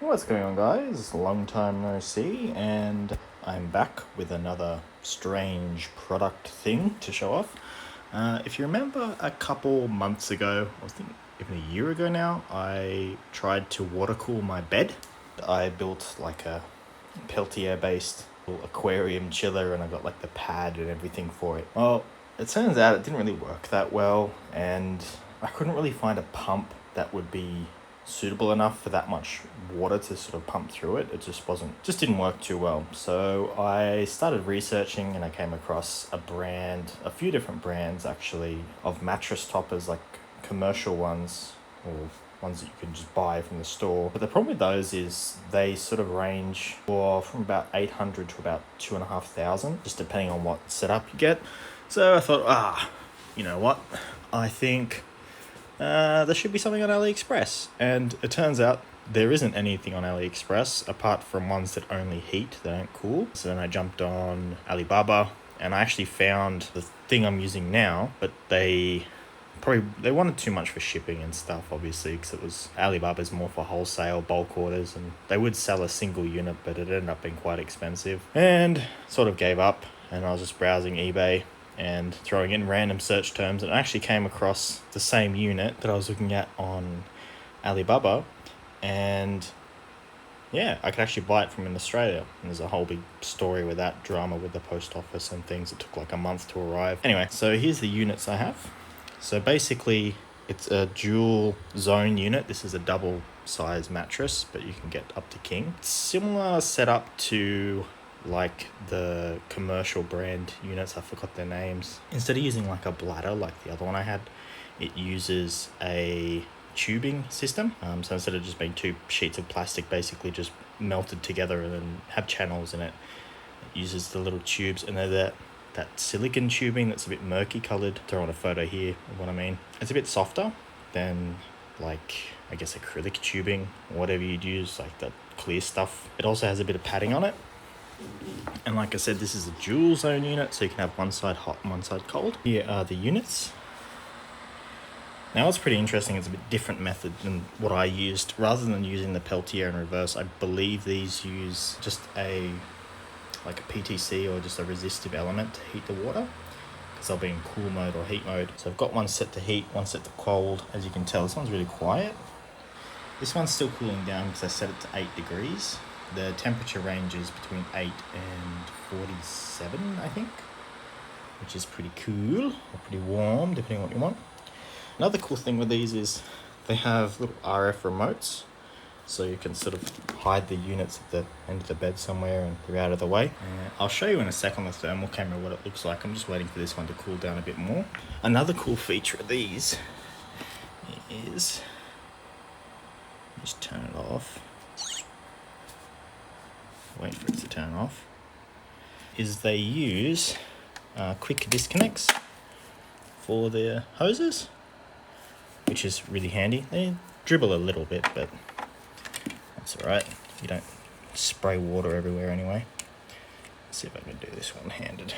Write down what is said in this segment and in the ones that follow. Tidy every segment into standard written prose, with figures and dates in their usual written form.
What's going on, guys? Long time no see, and I'm back with another strange product thing to show off. If you remember a couple months ago, I think even a year ago now, I tried to water cool my bed. I built like a Peltier based aquarium chiller, and I got like the pad and everything for it. Well, it turns out it didn't really work that well, and I couldn't really find a pump that would be suitable enough for that much water to sort of pump through it. It just didn't work too well. So I started researching, and I came across a few different brands actually, of mattress toppers, like commercial ones or ones that you can just buy from the store. But the problem with those is they sort of range from about 800 to about 2,500, just depending on what setup you get. So I thought, you know what? I think there should be something on AliExpress. And it turns out there isn't anything on AliExpress apart from ones that only heat, they don't cool. So then I jumped on Alibaba, and I actually found the thing I'm using now, but they wanted too much for shipping and stuff, obviously, because Alibaba's more for wholesale bulk orders, and they would sell a single unit, but it ended up being quite expensive, and sort of gave up. And I was just browsing eBay and throwing in random search terms, and I actually came across the same unit that I was looking at on Alibaba, and yeah, I could actually buy it from in Australia. And there's a whole big story with that drama with the post office and things. It took like a month to arrive. Anyway, so here's the units I have. So basically, it's a dual zone unit. This is a double size mattress, but you can get up to king. Similar setup to like the commercial brand units. I forgot their names. Instead of using like a bladder like the other one I had, it uses a tubing system. So instead of just being two sheets of plastic basically just melted together and then have channels in it, it uses the little tubes, and they're that silicon tubing that's a bit murky coloured. Throw on a photo here of what I mean. It's a bit softer than like, I guess, acrylic tubing or whatever you'd use, like that clear stuff. It also has a bit of padding on it. And like I said, this is a dual zone unit, so you can have one side hot and one side cold. Here are the units. Now what's pretty interesting is a bit different method than what I used. Rather than using the Peltier in reverse, I believe these use just a PTC or just a resistive element to heat the water, because they'll be in cool mode or heat mode. So I've got one set to heat, one set to cold. As you can tell, this one's really quiet. This one's still cooling down because I set it to 8 degrees. The temperature range is between 8 and 47, I think, which is pretty cool, or pretty warm, depending on what you want. Another cool thing with these is they have little RF remotes, so you can sort of hide the units at the end of the bed somewhere and they're out of the way. I'll show you in a sec on the thermal camera what it looks like. I'm just waiting for this one to cool down a bit more. Another cool feature of these is, just turn it off, wait for it to turn off, is they use quick disconnects for the hoses, which is really handy. They dribble a little bit, but that's all right. You don't spray water everywhere anyway. Let's see if I can do this one-handed.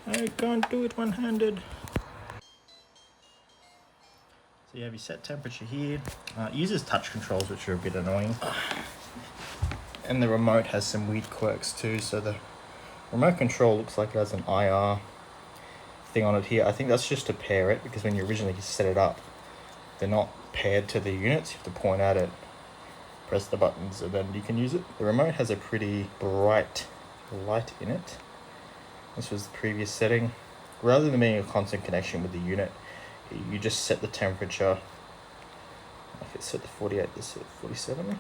I can't do it one-handed. So you have your set temperature here. It uses touch controls, which are a bit annoying. And the remote has some weird quirks too. So the remote control looks like it has an IR thing on it here. I think that's just to pair it, because when you originally set it up, they're not paired to the units. You have to point at it, press the buttons, and then you can use it. The remote has a pretty bright light in it. This was the previous setting. Rather than being a constant connection with the unit, you just set the temperature. Like it's set to 48, this is set 47.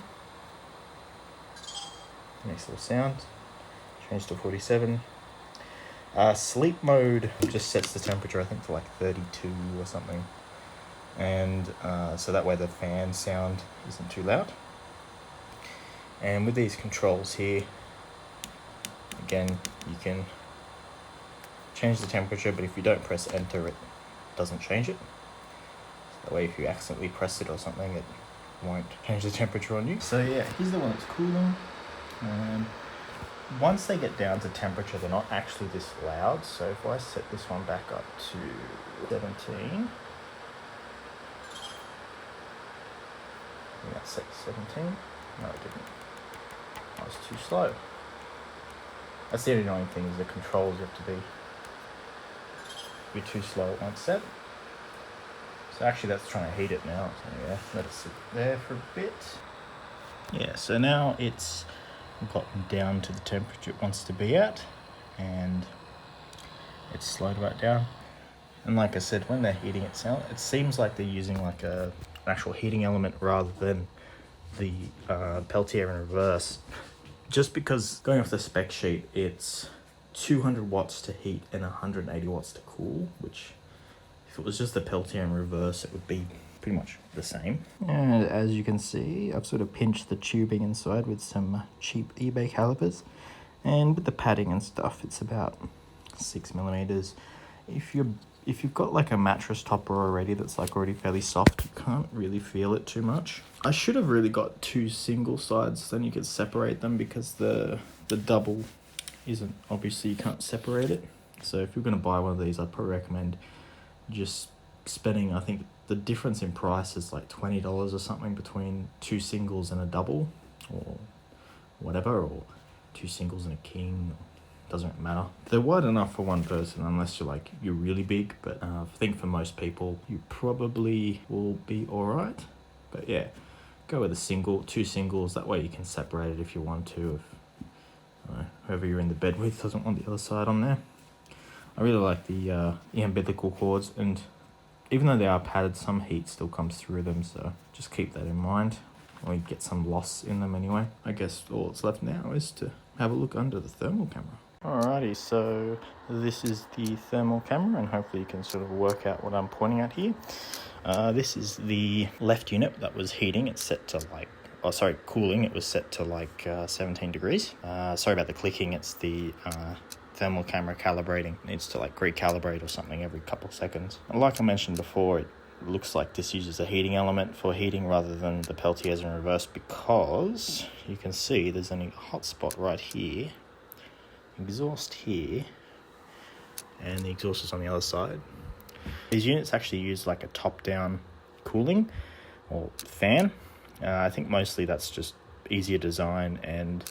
Nice little sound. Change to 47. Sleep mode just sets the temperature, I think, to like 32 or something. And so that way the fan sound isn't too loud. And with these controls here, again, you can change the temperature, but if you don't press enter, it doesn't change it. So that way if you accidentally press it or something, it won't change the temperature on you. So yeah, here's the one that's cooling. Once they get down to temperature, they're not actually this loud. So if I set this one back up to 17, Say 17. No, it didn't. I was too slow. That's the annoying thing, is the controls you have to be too slow at one set. So actually that's trying to heat it now. So yeah, let it sit there for a bit. Yeah, so now it's gotten down to the temperature it wants to be at, and it's slowed right down. And like I said, when they're heating it seems like they're using like an actual heating element rather than the Peltier in reverse. Just because going off the spec sheet, it's 200 watts to heat and 180 watts to cool, which if it was just the Peltier in reverse, it would be pretty much the same. And as you can see, I've sort of pinched the tubing inside with some cheap eBay calipers, and with the padding and stuff, it's about 6mm. If you've got like a mattress topper already that's like already fairly soft, you can't really feel it too much. I should have really got 2 single sides, then you could separate them, because the double isn't, obviously you can't separate it. So if you're going to buy one of these, I'd probably recommend just spending, I think the difference in price is like $20 or something between 2 singles and a double, or whatever, or 2 singles and a king. Doesn't matter. They're wide enough for one person, unless you're really big, but I think for most people you probably will be alright. But yeah, go with a 2 singles, that way you can separate it if you want to, if whoever you're in the bed with doesn't want the other side on there. I really like the umbilical cords, and even though they are padded, some heat still comes through them, so just keep that in mind, or you get some loss in them anyway. I guess all that's left now is to have a look under the thermal camera. Alrighty, so this is the thermal camera, and hopefully you can sort of work out what I'm pointing at here. This is the left unit that was heating. It's set to cooling. It was set to like 17 degrees. Sorry about the clicking. It's the thermal camera calibrating. It needs to like recalibrate or something every couple of seconds. And like I mentioned before, it looks like this uses a heating element for heating rather than the Peltiers in reverse, because you can see there's only a hot spot right here, exhaust here, and the exhaust is on the other side. These units actually use like a top-down cooling or fan. I think mostly that's just easier design, and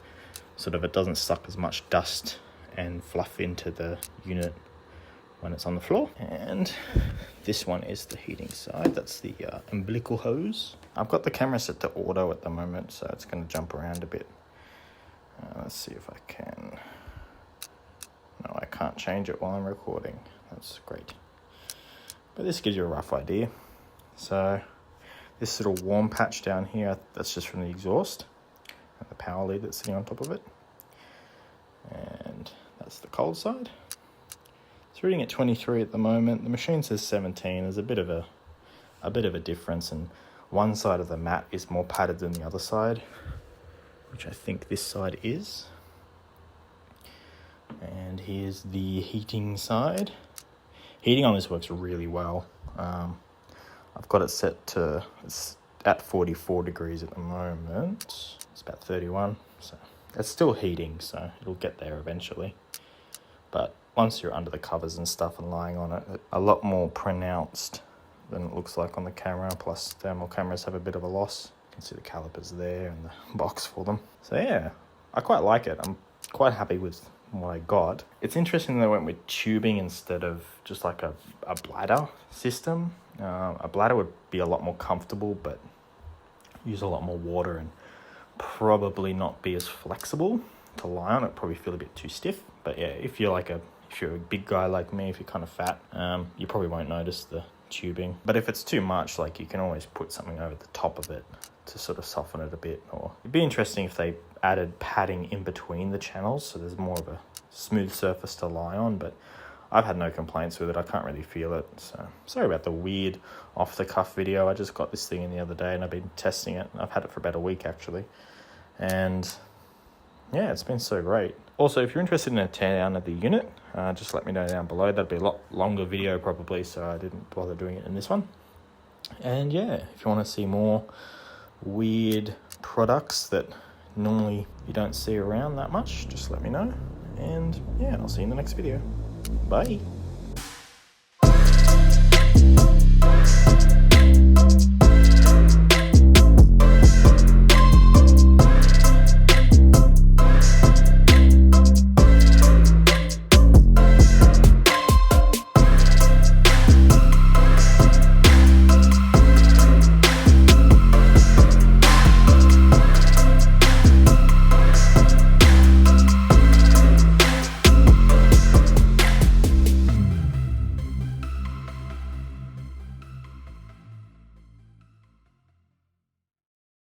sort of it doesn't suck as much dust and fluff into the unit when it's on the floor. And this one is the heating side. That's the umbilical hose. I've got the camera set to auto at the moment, so it's going to jump around a bit. Let's see if I can. No, I can't change it while I'm recording. That's great. But this gives you a rough idea. So this little warm patch down here, that's just from the exhaust and the power lead that's sitting on top of it. And that's the cold side. It's reading at 23 at the moment. The machine says 17. There's a bit of a difference, and one side of the mat is more padded than the other side, which I think this side is. And here's the heating side. Heating on this works really well. I've got it set to, it's at 44 degrees at the moment. It's about 31, so it's still heating, so it'll get there eventually. But once you're under the covers and stuff and lying on it, a lot more pronounced than it looks like on the camera. Plus thermal cameras have a bit of a loss. You can see the calipers there and the box for them. So yeah, I quite like it. I'm quite happy with what I got. It's interesting that I went with tubing instead of just like a bladder system. A bladder would be a lot more comfortable, but use a lot more water and probably not be as flexible to lie on. It'd probably feel a bit too stiff. But yeah, if you're a big guy like me, if you're kind of fat, you probably won't notice the tubing. But if it's too much, like, you can always put something over the top of it to sort of soften it a bit. Or it'd be interesting if they added padding in between the channels, so there's more of a smooth surface to lie on. But I've had no complaints with it. I can't really feel it. So sorry about the weird off-the-cuff video. I just got this thing in the other day and I've been testing it. I've had it for about a week actually. And yeah, it's been so great. Also, if you're interested in a teardown of the unit, just let me know down below. That'd be a lot longer video probably, so I didn't bother doing it in this one. And yeah, if you want to see more weird products that normally you don't see around that much, just let me know. And yeah, I'll see you in the next video. Bye.